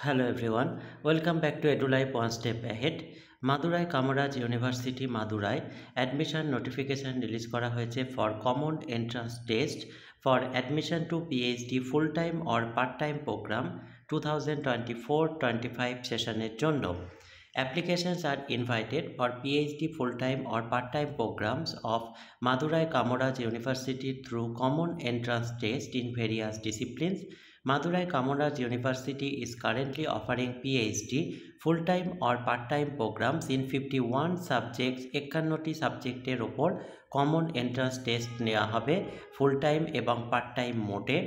Hello everyone, welcome back to EduLife One Step Ahead. Madurai Kamaraj university Madurai admission notification release করা হয়েছে for common entrance test for admission to PhD full time or part time programme 2024-25 সেশনের জন্য। Applications are invited for PhD full-time or part-time programs of Madurai Kamaraj University through common entrance test in various disciplines. Madurai Kamaraj University is currently offering PhD full-time or part-time programs in 51 subjects, 51টি সাবজেক্টের ওপর common entrance test নেওয়া হবে full time এবং part time মোডে।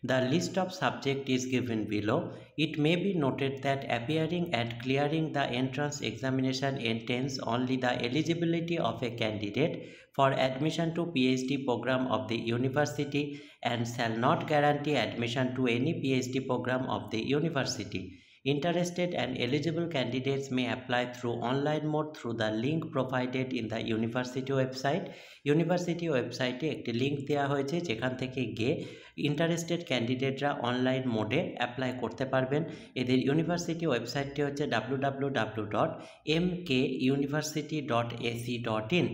The list of subject is given below. It may be noted that appearing and clearing the entrance examination entails only the eligibility of a candidate for admission to PhD program of the university and shall not guarantee admission to any PhD program of the university. Interested and eligible candidates may apply through online mode through the link provided in the university website. University website একটি link দেওয়া হয়েছে যেখান থেকে গিয়ে interested ক্যান্ডিডেটরা online মোডে apply করতে পারবেন। এদের ইউনিভার্সিটি ওয়েবসাইটটি হচ্ছে www.mkuniversity.ac.in।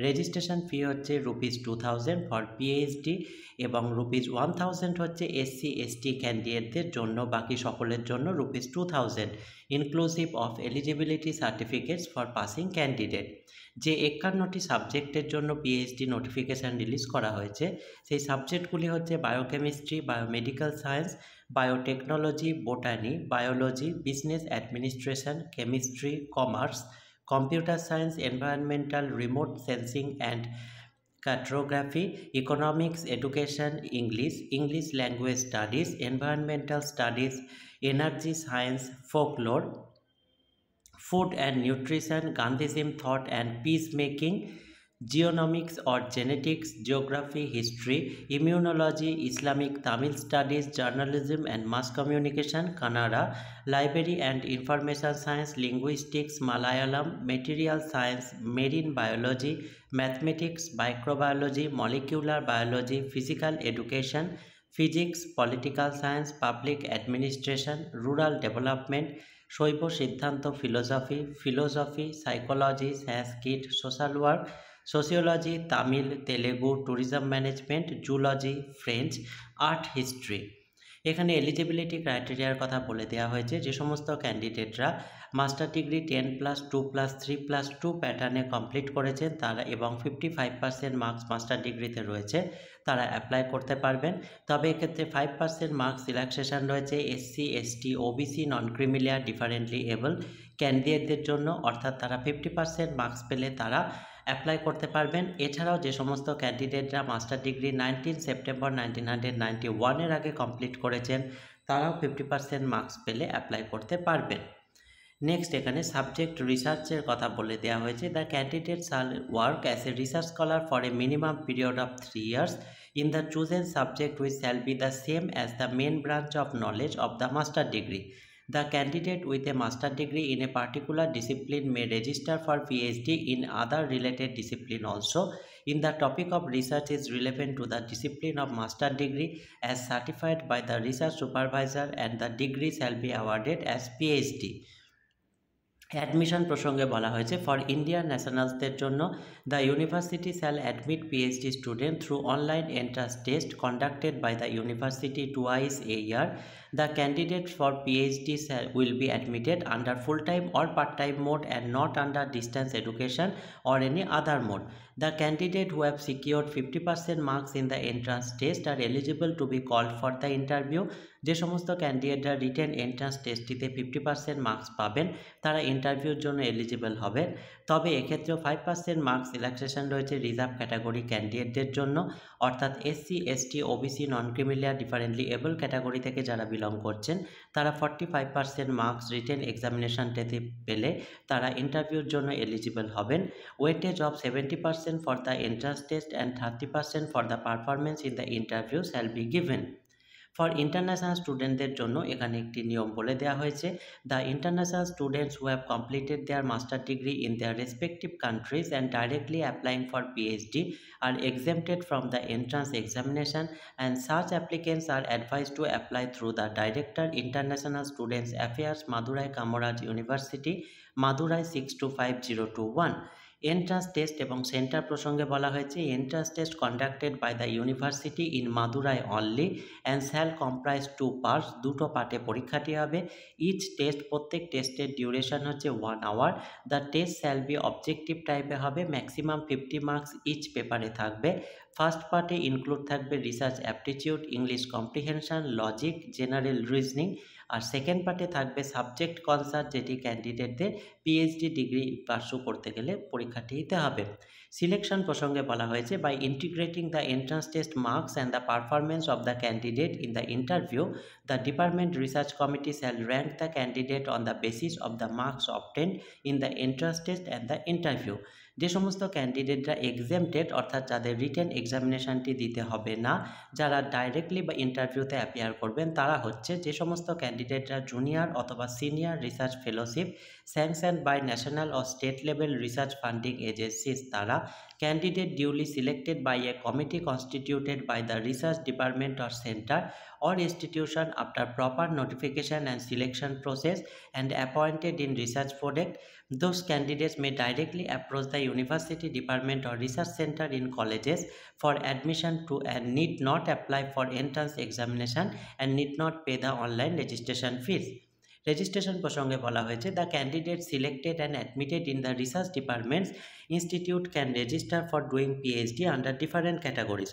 রেজিস্ট্রেশন ফি হচ্ছে ₹2000 ফর পিএইচডি এবং ₹1000 হচ্ছে SC/ST ক্যান্ডিডেটদের জন্য, বাকি সকলের জন্য ₹2000 inclusive of eligibility certificates for passing candidate. যে 51টি সাবজেক্টের জন্য পিএইচডি নোটিফিকেশান রিলিজ করা হয়েছে সেই সাবজেক্টগুলি হচ্ছে biochemistry, biomedical science, biotechnology, botany, biology, business administration, chemistry, commerce, computer science, environmental, remote sensing and cartography, economics, education, English language studies, environmental studies, energy science, folklore, food and nutrition, Gandhism, thought and peacemaking, genomics or genetics, geography, history, immunology, Islamic, Tamil studies, journalism and mass communication, Kannada, library and information science, linguistics, Malayalam, material science, marine biology, mathematics, microbiology, molecular biology, physical education, physics, political science, public administration, rural development, Shaiva Siddhanta, philosophy, psychology, Sanskrit, social work, sociology, Tamil, Telugu, tourism management, zoology, French, art history. এখানে eligibility ক্রাইটেরিয়ার কথা বলে দেওয়া হয়েছে। যে সমস্ত ক্যান্ডিডেটরা master degree 10+2+3+2 প্যাটার্নে complete করেছেন তারা এবং 55% মার্কস মাস্টার ডিগ্রিতে রয়েছে তারা অ্যাপ্লাই করতে পারবেন। তবে এক্ষেত্রে 5% মার্কস রিল্যাক্সেশন রয়েছে SC/ST, OBC, non creamy layer, differently abled ক্যান্ডিডেটদের জন্য, অর্থাৎ তারা 50% মার্কস পেলে তারা অ্যাপ্লাই করতে পারবেন। এছাড়াও যে সমস্ত ক্যান্ডিডেটরা মাস্টার ডিগ্রি 19 সেপ্টেম্বর 1991 আগে কমপ্লিট করেছেন তারাও 50% মার্কস পেলে অ্যাপ্লাই করতে পারবেন। নেক্সট এখানে সাবজেক্ট রিসার্চের কথা বলে দেওয়া হয়েছে। দ্য ক্যান্ডিডেট শাল work as a research scholar for a minimum period of 3 years in the chosen subject which shall be the same as the main branch of knowledge of the master degree. The candidate with a master degree in a particular discipline may register for PhD in other related discipline also, in the topic of research is relevant to the discipline of master degree as certified by the research supervisor, and the degree shall be awarded as PhD. Admission প্রসঙ্গে বলা হয়েছে for Indian ন্যাশনালসদের জন্য the university shall admit PhD student through online entrance test conducted by the university twice a year. The candidate for PhD will be admitted under full-time or part-time mode and not under distance education or any other mode. The candidate who have secured 50% marks in the entrance test are eligible to be called for the interview. যে সমস্ত ক্যান্ডিডেটরা written entrance টেস্টটিতে 50% marks পাবেন তারা ইন্টারভিউর জন্য eligible হবে। তবে এক্ষেত্রেও 5% marks relaxation রয়েছে রিজার্ভ ক্যাটাগরি ক্যান্ডিডেটদের জন্য, অর্থাৎ SC/ST, OBC, non creamy layer, differently able category থেকে যারা বিলং করছেন তারা 45% মার্কস রিটেন এক্সামিনেশনটাতে পেলে তারা ইন্টারভিউর জন্য এলিজিবল হবেন। Weightage of 70% for the entrance test and 30% for the performance in the interview shall be given. For international স্টুডেন্টদের জন্য এখানে একটি নিয়ম বলে দেওয়া হয়েছে, the international students who have completed their master degree in their respective countries and directly applying for PhD are exempted from the entrance examination, and such applicants are advised to apply through the Director, International Students Affairs, Madurai Kamaraj University, Madurai 625021. Entrance test এবং centre প্রসঙ্গে বলা হয়েছে, entrance test conducted by the university in Madurai only and shall comprise 2 parts, দুটো পার্টে পরীক্ষাটি হবে। Each test, প্রত্যেক টেস্টের ডিউরেশন হচ্ছে 1 hour. The test shall be objective টাইপে হবে, ম্যাক্সিমাম 50 মার্কস ইচ পেপারে থাকবে। ফার্স্ট পার্টে ইনক্লুড থাকবে research aptitude, English comprehension, logic, general reasoning. আর সেকেন্ড পার্টে থাকবে সাবজেক্ট কনসার্ট, যেটি ক্যান্ডিডেটদের পিএইচডি ডিগ্রি পার্সু করতে গেলে পরীক্ষাটি দিতে হবে। সিলেকশন প্রসঙ্গে বলা হয়েছে, by integrating the entrance test marks and the performance of the candidate in the interview, the department research committee shall rank the candidate on the basis of the marks obtained in the entrance test and the interview. যে সমস্ত ক্যান্ডিডেটরা exempted, অর্থাৎ যাদের written এক্সামিনেশনটি দিতে হবে না, যারা directly বা ইন্টারভিউতে অ্যাপিয়ার করবেন, তারা হচ্ছে যে সমস্ত ক্যান্ডিডেটরা জুনিয়র অথবা senior research fellowship sanction by national ও state level research funding agencies, তারা candidate duly selected by a committee constituted by the research department or centre or institution after proper notification and selection process and appointed in research project. Those candidates may directly approach the university department or research center in colleges for admission to and need not apply for entrance examination and need not pay the online registration fees. Registration প্রসঙ্গে বলা হয়েছে, the candidate selected and admitted in the research departments institute can register for doing PhD under different categories.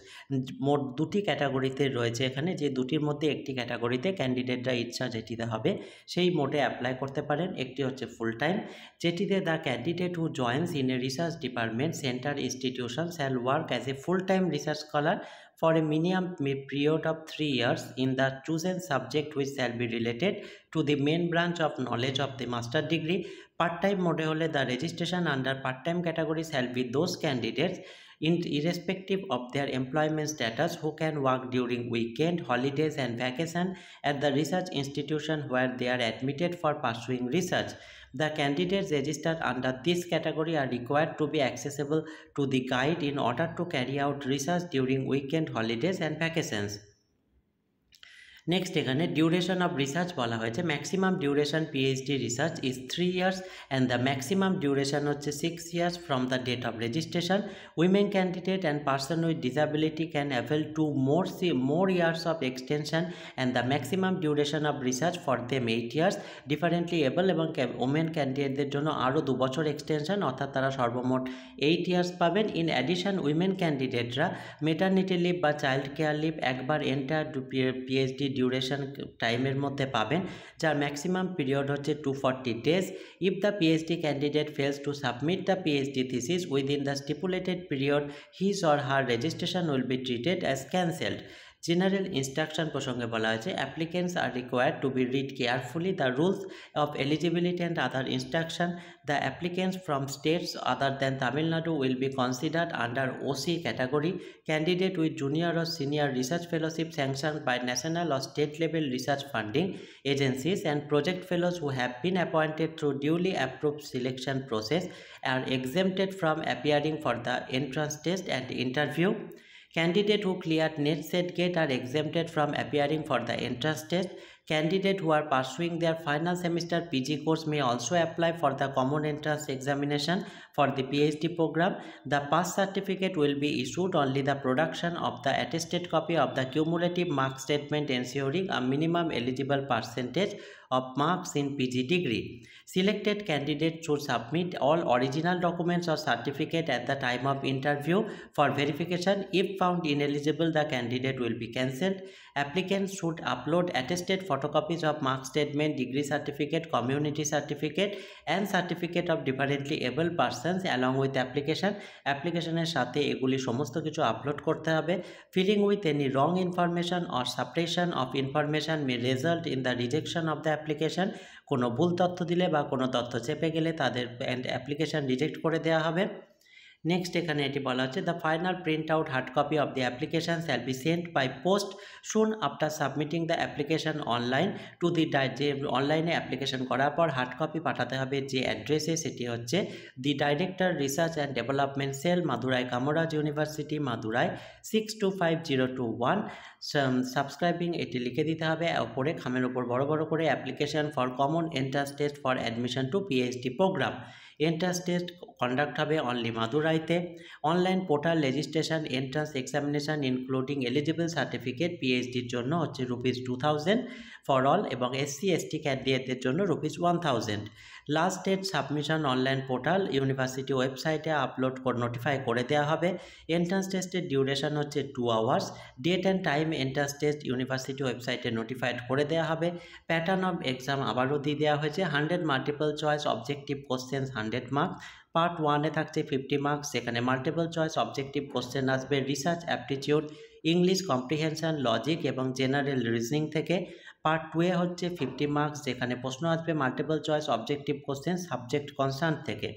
মোট দুটি ক্যাটাগরিতে রয়েছে এখানে, যে দুটির মধ্যে একটি ক্যাটাগরিতে ক্যান্ডিডেটরা ইচ্ছা যেটিতে হবে সেই মোডে অ্যাপ্লাই করতে পারেন। একটি হচ্ছে ফুল টাইম, যেটিতে the candidate who joins in a research department centre institution shall work as a full time research scholar for a minimum period of 3 years in the chosen subject which shall be related to the main branch of knowledge of the master degree. Part-time mode hole the registration under part-time category shall be those candidates irrespective of their employment status who can work during weekend, holidays and vacation at the research institution where they are admitted for pursuing research. The candidates registered under this category are required to be accessible to the guide in order to carry out research during weekend, holidays and vacations. Next এখানে duration of research বলা হয়েছে, maximum duration PhD research is 3 years and the maximum duration হচ্ছে 6 years from the date of registration. Women candidate and person with disability can avail to more years of extension and the maximum duration of research for them 8 years. Differently able এবং women ক্যান্ডিডেটদের জন্য আরও 2 বছর extension, অর্থাৎ তারা সর্বমোট 8 years পাবেন। In addition women ক্যান্ডিডেটরা maternity leave বা চাইল্ড কেয়ার লিভ একবার এন্টার পিএইচডি ডিউরেশন টাইমের মধ্যে পাবেন, যার ম্যাক্সিমাম পিরিয়ড হচ্ছে 240 days. If the PhD candidate fails to submit the PhD thesis within the stipulated period, his or her registration will be treated as cancelled. General instruction প্রসঙ্গে বলা হয়েছে, applicants are required to be read carefully the rules of eligibility and other instruction. The applicants from states other than Tamil Nadu will be considered under OC category. Candidate with junior or senior research fellowship sanctioned by national or state level research funding agencies and project fellows who have been appointed through duly approved selection process are exempted from appearing for the entrance test and interview. Candidate who cleared NET set gate are exempted from appearing for the entrance test. Candidates who are pursuing their final semester PG course may also apply for the common entrance examination for the PhD program. The pass certificate will be issued only the production of the attested copy of the cumulative mark statement ensuring a minimum eligible percentage of marks in PG degree. Selected candidates should submit all original documents or certificate at the time of interview for verification. If found ineligible, the candidate will be cancelled. Applicants should upload attested photocopies of mark statement, degree certificate, community certificate and certificate of differently able persons along with application. অ্যাপ্লিকেশনের সাথে এগুলি সমস্ত কিছু upload করতে হবে। Filling with any wrong information or suppression of information may result in the rejection of the application. কোনো ভুল তথ্য দিলে বা কোনো তথ্য চেপে গেলে তাদের অ্যাপ্লিকেশন রিজেক্ট করে দেওয়া হবে। নেক্সট এখানে এটি বলা হচ্ছে the final print out hard copy of the application shall be sent by post soon after submitting the application online to the যে অনলাইনে অ্যাপ্লিকেশন করার পর হার্ড কপি পাঠাতে হবে যে অ্যাড্রেসে, সেটি হচ্ছে দি director research and development sell, Madurai Kamaraj university, Madurai 625021। Subscribing এটি লিখে দিতে হবে ওপরে খামের ওপর বড় বড় করে, application for common entrance test for admission to PhD programme. Entrance test conduct হবে অনলি মাদুরাইতে। Online portal registration entrance examination including eligible certificate পিএইচডির জন্য হচ্ছে ₹2000 ফর অল এবং SC/ST ক্যান্ডিডেটদের জন্য ₹1000। Last date submission online portal university ওয়েবসাইটে upload notify করে দেওয়া হবে। এন্ট্রান্স টেস্টের ডিউরেশন হচ্ছে 2 hours. Date and time entrance test university ওয়েবসাইটে নোটিফাইড করে দেওয়া হবে। প্যাটার্ন অফ এক্সাম আবারও দিয়ে দেওয়া হয়েছে। 100 multiple choice objective questions 100 marks. Part 1-এ থাকছে 50 মার্কস, সেখানে মাল্টিপল চয়েস অবজেক্টিভ কোশ্চেন আসবে research aptitude, English comprehension, logic এবং জেনারেল রিজনিং থেকে। পার্ট 2-এ হচ্ছে 50 মার্কস, যেখানে প্রশ্ন আসবে multiple choice objective question subject concern থেকে।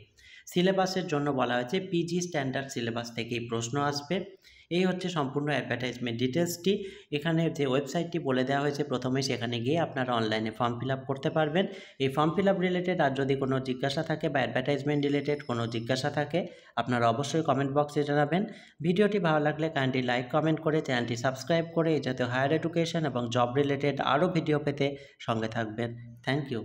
সিলেবাসের জন্য বলা হয়েছে পিজি স্ট্যান্ডার্ড সিলেবাস থেকেই প্রশ্ন আসবে। এই হচ্ছে সম্পূর্ণ অ্যাডভার্টাইজমেন্ট ডিটেলসটি। এখানে যে ওয়েবসাইটটি বলে দেওয়া হয়েছে প্রথমে, সেখানে গিয়ে আপনারা অনলাইনে ফর্ম ফিল আপ করতে পারবেন। এই ফর্ম ফিল আপ রিলেটেড আর যদি কোনো জিজ্ঞাসা থাকে বা অ্যাডভার্টাইজমেন্ট রিলেটেড কোনো জিজ্ঞাসা থাকে, আপনারা অবশ্যই কমেন্ট বক্সে জানাবেন। ভিডিওটি ভালো লাগলে কাইন্ডলি লাইক কমেন্ট করে চ্যানেলটি সাবস্ক্রাইব করে এই জাতীয় হায়ার এডুকেশন এবং জব রিলেটেড আরও ভিডিও পেতে সঙ্গে থাকবেন। Thank you.